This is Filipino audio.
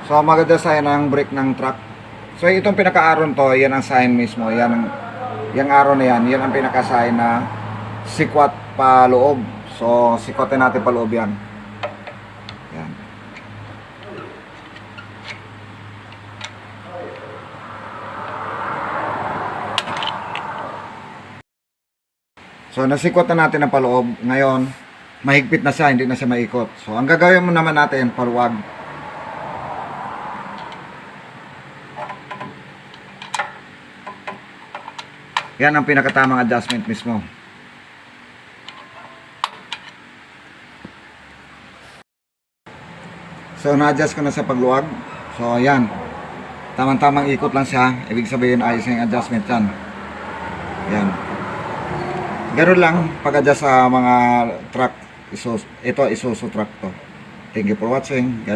So mag-adjust tayo ng brake ng truck. So itong pinaka-aron to, yan ang sign mismo. Yung aron na yan ang pinaka-sign na sikwat pa loob. So sikwatin natin pa loob yan. Yan. So nasikwat na natin ang paloob. Ngayon, mahigpit na siya, hindi na siya maikot. So ang gagawin mo naman natin, paluwag. Yan ang pinakatamang adjustment mismo. So na-adjust ko na sa pagluwag. So yan, tamang-tamang ikot lang siya. Ibig sabihin ayos yung adjustment yan. Yan. Ganoon lang pag-adjust sa mga truck. Ito Isuzu truck to. Thank you for watching.